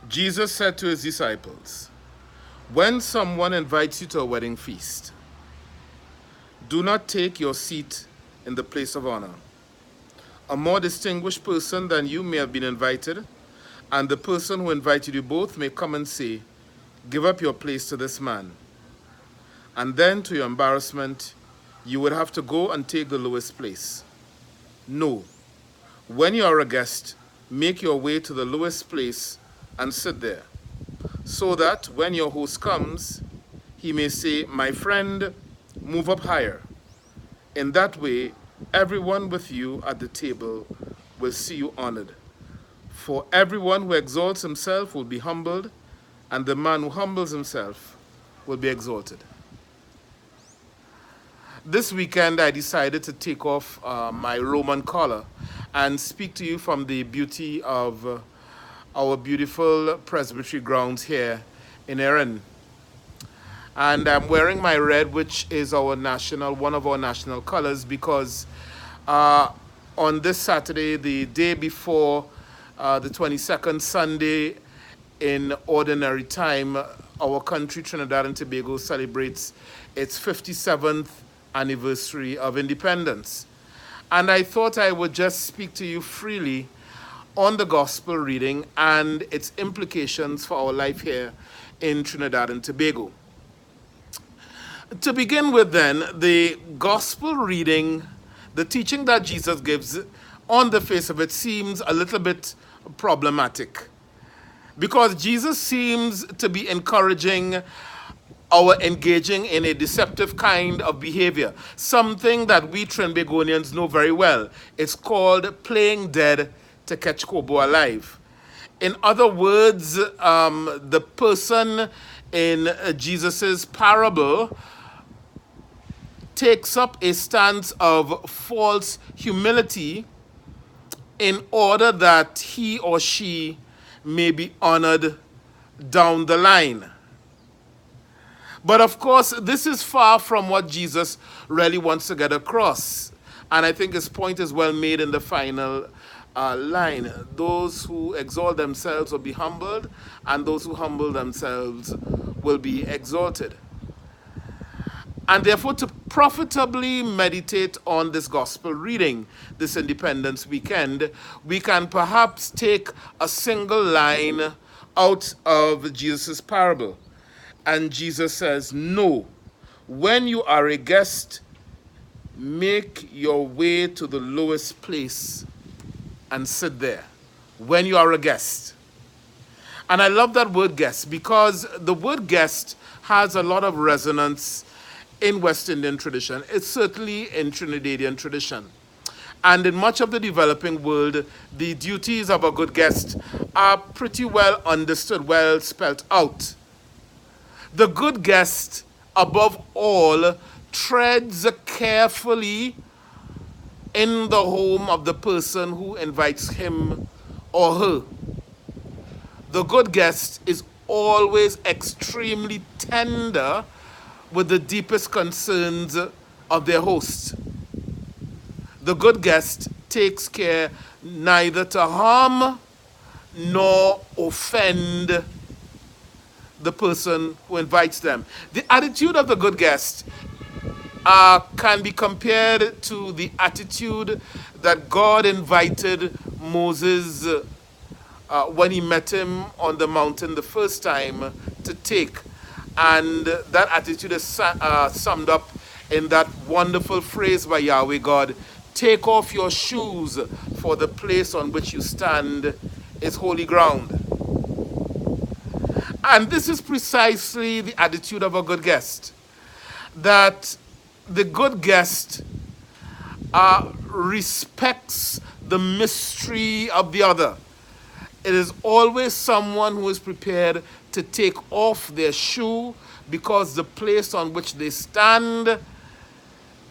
Jesus said to his disciples, "When someone invites you to a wedding feast, do not take your seat in the place of honor. A more distinguished person than you may have been invited, and the person who invited you both may come and say, 'Give up your place to this man.' And then, to your embarrassment, you would have to go and take the lowest place. No, when you are a guest, make your way to the lowest place and sit there, so that when your host comes, he may say, 'My friend, move up higher.' In that way, everyone with you at the table will see you honored. For everyone who exalts himself will be humbled, and the man who humbles himself will be exalted." This weekend, I decided to take off my Roman collar and speak to you from the beauty of our beautiful presbytery grounds here in Erin. And I'm wearing my red, which is one of our national colors, because on this Saturday, the day before the 22nd Sunday in ordinary time, our country, Trinidad and Tobago, celebrates its 57th anniversary of independence. And I thought I would just speak to you freely on the gospel reading and its implications for our life here in Trinidad and Tobago. To begin with, then, the gospel reading, the teaching that Jesus gives, on the face of it, seems a little bit problematic, because Jesus seems to be encouraging our engaging in a deceptive kind of behavior, something that we Trinbagonians know very well. It's called playing dead to catch Kobo alive. In other words, the person in Jesus's parable takes up a stance of false humility in order that he or she may be honored down the line. But of course, this is far from what Jesus really wants to get across. And I think his point is well made in the final line. Those who exalt themselves will be humbled, and those who humble themselves will be exalted. And therefore, to profitably meditate on this gospel reading this Independence weekend, we can perhaps take a single line out of Jesus' parable. And Jesus says, "No, when you are a guest, make your way to the lowest place and sit there." When you are a guest. And I love that word guest, because the word guest has a lot of resonance in West Indian tradition. It's certainly in Trinidadian tradition. And in much of the developing world, the duties of a good guest are pretty well understood, well spelt out. The good guest, above all, treads carefully in the home of the person who invites him or her. The good guest is always extremely tender with the deepest concerns of their host. The good guest takes care neither to harm nor offend the person who invites them. The attitude of the good guest can be compared to the attitude that God invited Moses when he met him on the mountain the first time to take. And that attitude is summed up in that wonderful phrase by Yahweh God, "Take off your shoes, for the place on which you stand is holy ground." And this is precisely the attitude of a good guest. That the good guest respects the mystery of the other. It is always someone who is prepared to take off their shoe, because the place on which they stand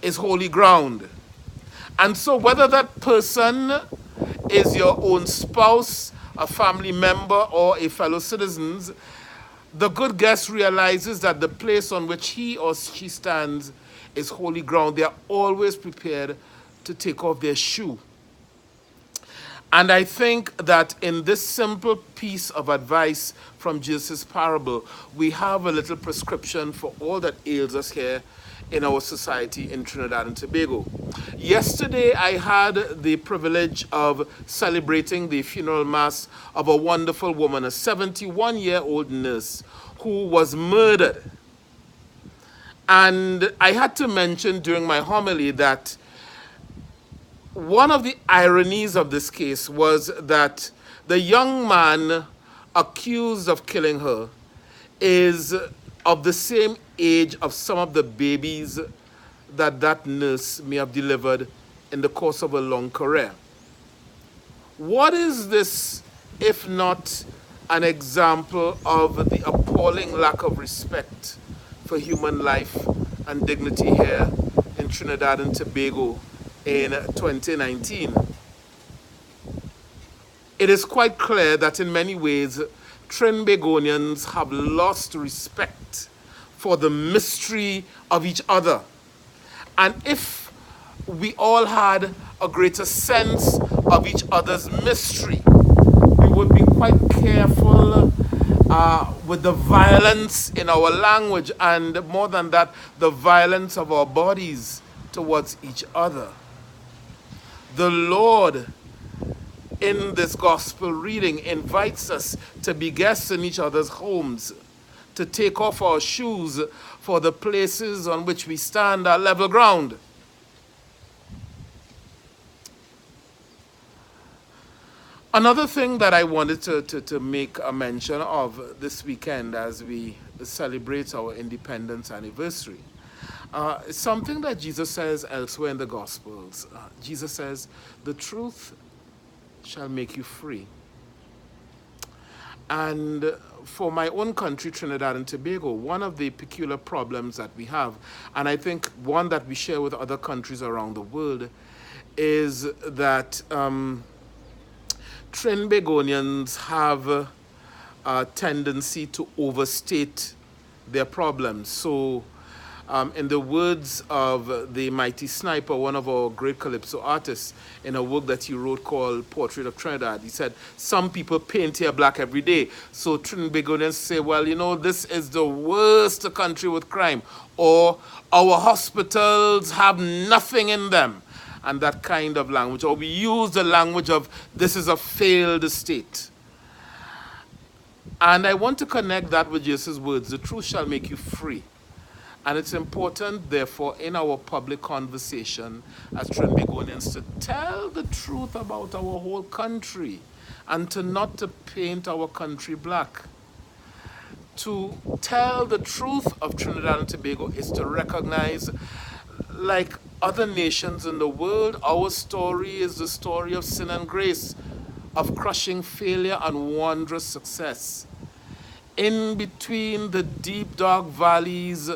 is holy ground. And so whether that person is your own spouse, a family member, or a fellow citizen, the good guest realizes that the place on which he or she stands is holy ground. They are always prepared to take off their shoe. And I think that in this simple piece of advice from Jesus' parable, we have a little prescription for all that ails us here in our society in Trinidad and Tobago. Yesterday, I had the privilege of celebrating the funeral mass of a wonderful woman, a 71-year-old nurse who was murdered. And I had to mention during my homily that one of the ironies of this case was that the young man accused of killing her is of the same age of some of the babies that that nurse may have delivered in the course of a long career. What is this if not an example of the appalling lack of respect for human life and dignity here in Trinidad and Tobago in 2019? It is quite clear that in many ways, Trinbagonians have lost respect for the mystery of each other. And if we all had a greater sense of each other's mystery, we would be quite careful with the violence in our language, and more than that, the violence of our bodies towards each other. The Lord, in this gospel reading, invites us to be guests in each other's homes, to take off our shoes, for the places on which we stand are level ground. Another thing that I wanted to make a mention of this weekend as we celebrate our independence anniversary is something that Jesus says elsewhere in the Gospels. Jesus says, "The truth shall make you free." And for my own country, Trinidad and Tobago, one of the peculiar problems that we have, and I think one that we share with other countries around the world, is that Trinbagonians have a tendency to overstate their problems. So, in the words of the mighty Sniper, one of our great calypso artists, in a work that he wrote called Portrait of Trinidad, he said, "Some people paint here black every day." So Trinbagonians say, well, you know, this is the worst country with crime, or our hospitals have nothing in them, and that kind of language. Or we use the language of, this is a failed state. And I want to connect that with Jesus' words, "The truth shall make you free." And it's important, therefore, in our public conversation as Trinbagonians to tell the truth about our whole country and to not to paint our country black. To tell the truth of Trinidad and Tobago is to recognize, like other nations in the world, our story is the story of sin and grace, of crushing failure and wondrous success. In between the deep, dark valleys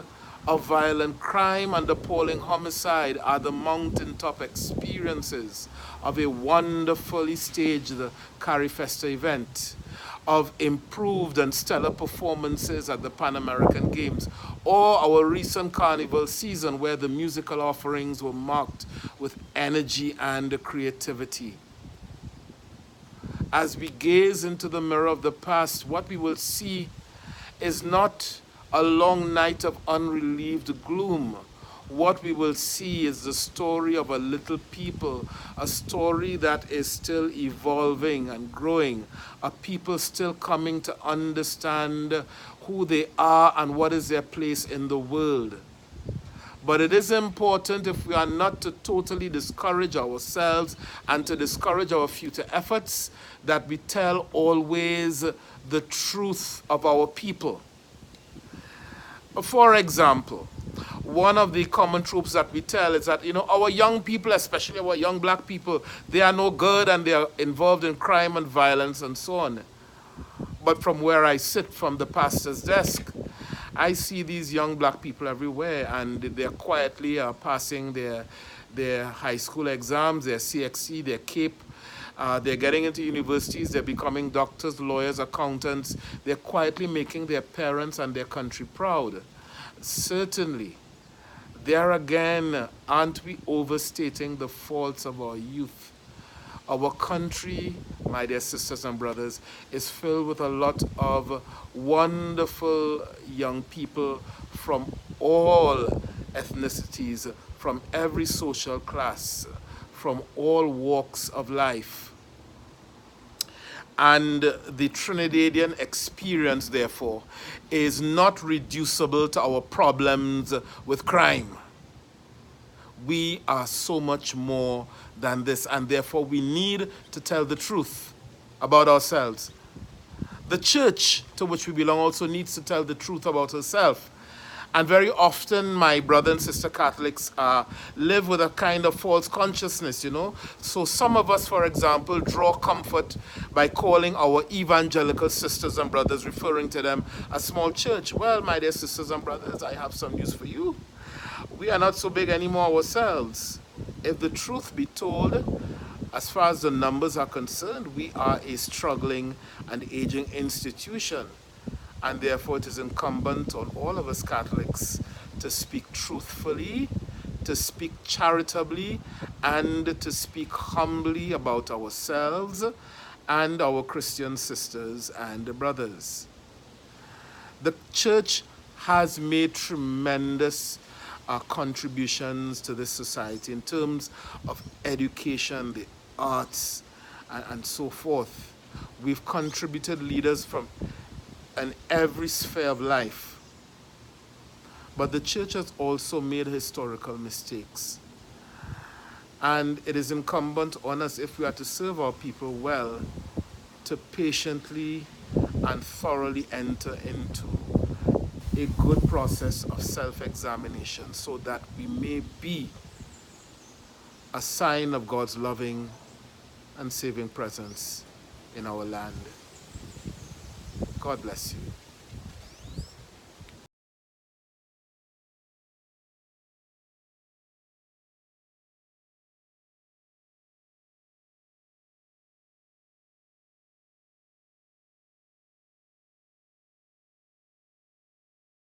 of violent crime and appalling homicide are the mountaintop experiences of a wonderfully staged Carifesta event, of improved and stellar performances at the Pan American Games, or our recent carnival season where the musical offerings were marked with energy and creativity. As we gaze into the mirror of the past, what we will see is not a long night of unrelieved gloom. What we will see is the story of a little people, a story that is still evolving and growing, a people still coming to understand who they are and what is their place in the world. But it is important, if we are not to totally discourage ourselves and to discourage our future efforts, that we tell always the truth of our people. For example, one of the common tropes that we tell is that, you know, our young people, especially our young black people, they are no good and they are involved in crime and violence and so on. But from where I sit, from the pastor's desk, I see these young black people everywhere, and they're quietly passing their high school exams, their CXC, their CAPE. They're getting into universities, they're becoming doctors, lawyers, accountants. They're quietly making their parents and their country proud. Certainly, there again, aren't we overstating the faults of our youth? Our country, my dear sisters and brothers, is filled with a lot of wonderful young people from all ethnicities, from every social class, from all walks of life. And the Trinidadian experience, therefore, is not reducible to our problems with crime. We are so much more than this, and therefore we need to tell the truth about ourselves. The church to which we belong also needs to tell the truth about herself. And very often, my brother and sister Catholics live with a kind of false consciousness, you know. So some of us, for example, draw comfort by calling our evangelical sisters and brothers, referring to them as small church. Well, my dear sisters and brothers, I have some news for you. We are not so big anymore ourselves. If the truth be told, as far as the numbers are concerned, we are a struggling and aging institution. And therefore, it is incumbent on all of us Catholics to speak truthfully, to speak charitably, and to speak humbly about ourselves and our Christian sisters and brothers. The church has made tremendous contributions to this society in terms of education, the arts, and so forth. We've contributed leaders from in every sphere of life. But the church has also made historical mistakes. And it is incumbent on us, if we are to serve our people well, to patiently and thoroughly enter into a good process of self-examination so that we may be a sign of God's loving and saving presence in our land. God bless you.